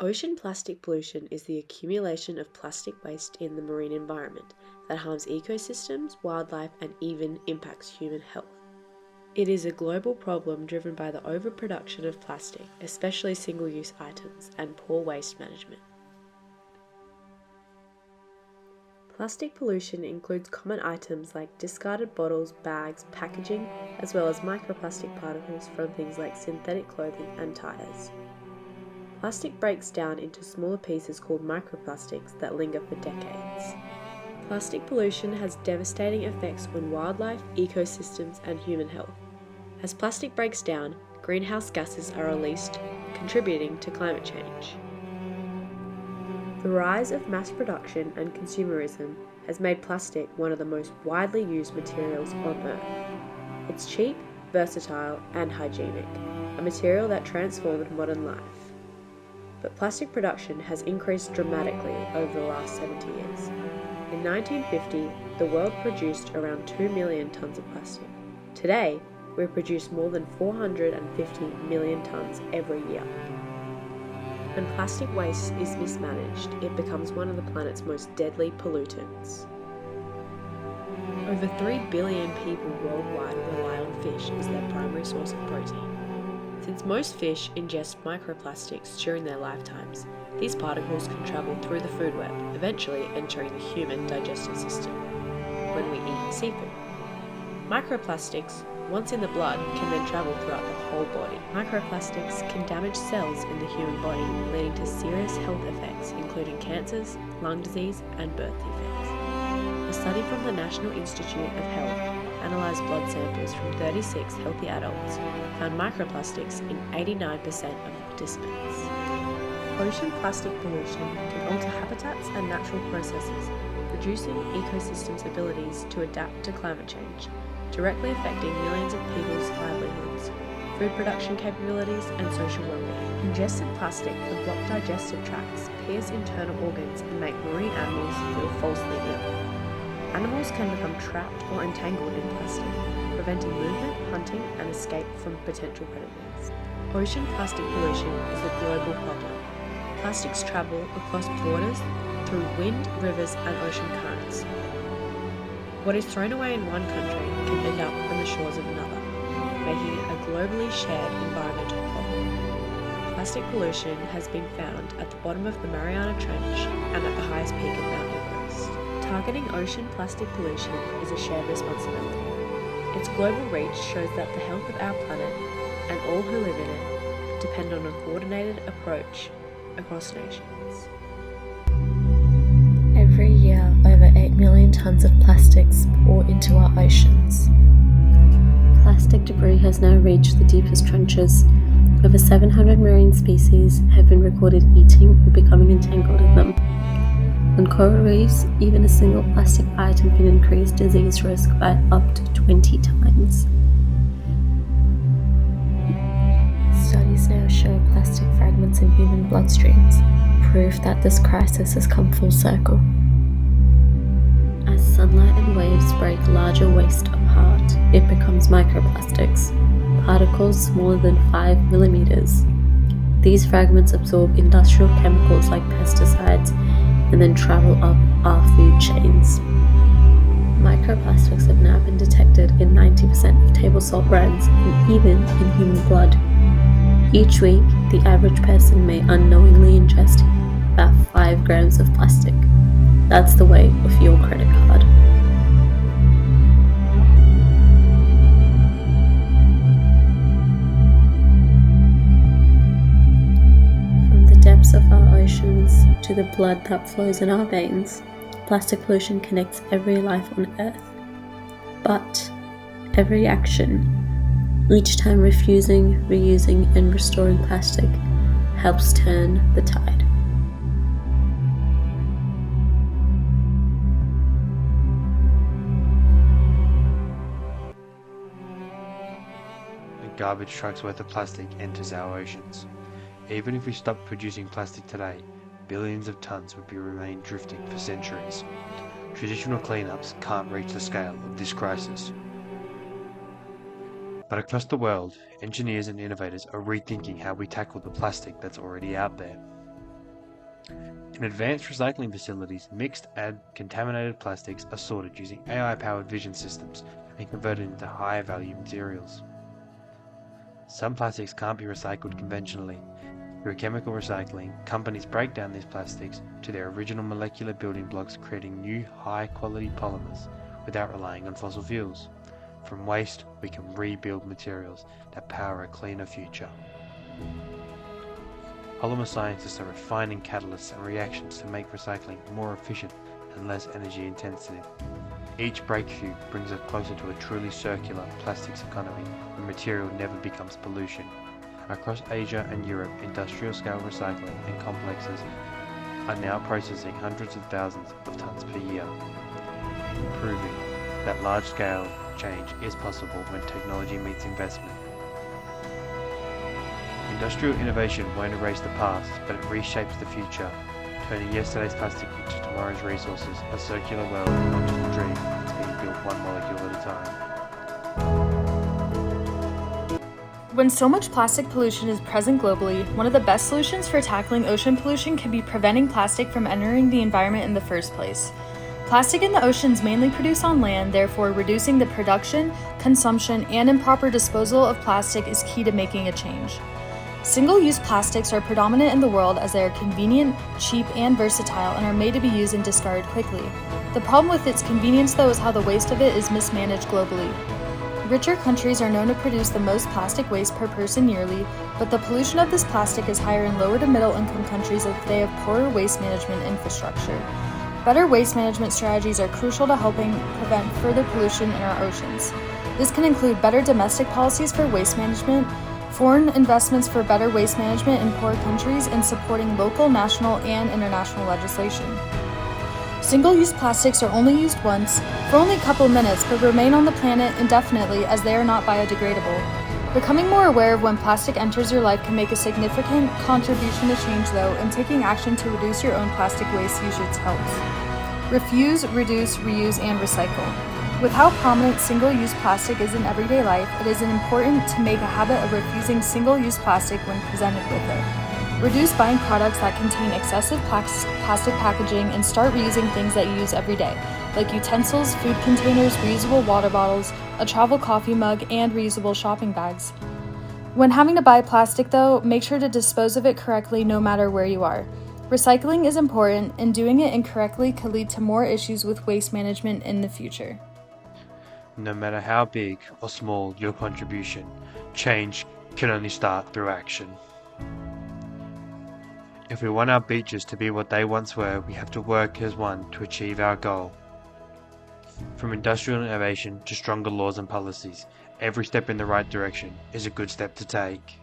Ocean plastic pollution is the accumulation of plastic waste in the marine environment that harms ecosystems, wildlife, and even impacts human health. It is a global problem driven by the overproduction of plastic, especially single-use items, and poor waste management. Plastic pollution includes common items like discarded bottles, bags, packaging, as well as microplastic particles from things like synthetic clothing and tires. Plastic breaks down into smaller pieces called microplastics that linger for decades. Plastic pollution has devastating effects on wildlife, ecosystems, and human health. As plastic breaks down, greenhouse gases are released, contributing to climate change. The rise of mass production and consumerism has made plastic one of the most widely used materials on Earth. It's cheap, versatile, and hygienic, a material that transformed modern life. But plastic production has increased dramatically over the last 70 years. In 1950, the world produced around 2 million tons of plastic. Today, we produce more than 450 million tons every year. When plastic waste is mismanaged, it becomes one of the planet's most deadly pollutants. Over 3 billion people worldwide rely on fish as their primary source of protein. Since most fish ingest microplastics during their lifetimes, these particles can travel through the food web, eventually entering the human digestive system when we eat seafood. Microplastics, once in the blood, can then travel throughout the whole body. Microplastics can damage cells in the human body, leading to serious health effects including cancers, lung disease, and birth defects. A study from the National Institute of Health analysed blood samples from 36 healthy adults found microplastics in 89% of participants. Ocean plastic pollution can alter habitats and natural processes, reducing ecosystems' abilities to adapt to climate change, directly affecting millions of people's livelihoods, food production capabilities, and social well-being. Ingested plastic can block digestive tracts, pierce internal organs, and make marine animals feel falsely ill. Animals can become trapped or entangled in plastic, preventing movement, hunting, and escape from potential predators. Ocean plastic pollution is a global problem. Plastics travel across borders through wind, rivers, and ocean currents. What is thrown away in one country can end up on the shores of another, making it a globally shared environmental problem. Plastic pollution has been found at the bottom of the Mariana Trench and at the highest peak of Mount Everest. Targeting ocean plastic pollution is a shared responsibility. Its global reach shows that the health of our planet and all who live in it depend on a coordinated approach across nations. Every year, over 8 million tons of plastics pour into our oceans. Plastic debris has now reached the deepest trenches. Over 700 marine species have been recorded eating or becoming entangled in them. On coral reefs, even a single plastic item can increase disease risk by up to 20 times. Studies now show plastic fragments in human bloodstreams, proof that this crisis has come full circle. As sunlight and waves break larger waste apart, it becomes microplastics, particles smaller than 5 millimeters. These fragments absorb industrial chemicals like pesticides and then travel up our food chains. Microplastics have now been detected in 90% of table salt brands and even in human blood. Each week, the average person may unknowingly ingest about 5 grams of plastic. That's the weight of your credit card. From the depths of our oceans to the blood that flows in our veins, plastic pollution connects every life on Earth. But every action, each time refusing, reusing, and restoring plastic, helps turn the tide. A garbage truck's worth of plastic enters our oceans. Even if we stopped producing plastic today, billions of tons would remain drifting for centuries. Traditional cleanups can't reach the scale of this crisis. But across the world, engineers and innovators are rethinking how we tackle the plastic that's already out there. In advanced recycling facilities, mixed and contaminated plastics are sorted using AI-powered vision systems and converted into higher value materials. Some plastics can't be recycled conventionally. Through chemical recycling, companies break down these plastics to their original molecular building blocks, creating new high-quality polymers without relying on fossil fuels. From waste, we can rebuild materials that power a cleaner future. Polymer scientists are refining catalysts and reactions to make recycling more efficient and less energy intensive. Each breakthrough brings us closer to a truly circular plastics economy where material never becomes pollution. Across Asia and Europe, industrial-scale recycling and complexes are now processing hundreds of thousands of tons per year, proving that large-scale change is possible when technology meets investment. Industrial innovation won't erase the past, but it reshapes the future, turning yesterday's plastic into tomorrow's resources. A circular world is not just a dream, it's being built one molecule at a time. When so much plastic pollution is present globally, one of the best solutions for tackling ocean pollution can be preventing plastic from entering the environment in the first place. Plastic in the oceans mainly produce on land, therefore reducing the production, consumption, and improper disposal of plastic is key to making a change. Single-use plastics are predominant in the world as they are convenient, cheap, and versatile and are made to be used and discarded quickly. The problem with its convenience, though, is how the waste of it is mismanaged globally. Richer countries are known to produce the most plastic waste per person yearly, but the pollution of this plastic is higher in lower to middle income countries as they have poorer waste management infrastructure. Better waste management strategies are crucial to helping prevent further pollution in our oceans. This can include better domestic policies for waste management, foreign investments for better waste management in poor countries, and supporting local, national, and international legislation. Single-use plastics are only used once, for only a couple minutes, but remain on the planet indefinitely as they are not biodegradable. Becoming more aware of when plastic enters your life can make a significant contribution to change, though, and taking action to reduce your own plastic waste usage helps. Refuse, reduce, reuse, and recycle. With how prominent single-use plastic is in everyday life, it is important to make a habit of refusing single-use plastic when presented with it. Reduce buying products that contain excessive plastic packaging and start reusing things that you use every day, like utensils, food containers, reusable water bottles, a travel coffee mug, and reusable shopping bags. When having to buy plastic, though, make sure to dispose of it correctly no matter where you are. Recycling is important, and doing it incorrectly could lead to more issues with waste management in the future. No matter how big or small your contribution, change can only start through action. If we want our beaches to be what they once were, we have to work as one to achieve our goal. From industrial innovation to stronger laws and policies, every step in the right direction is a good step to take.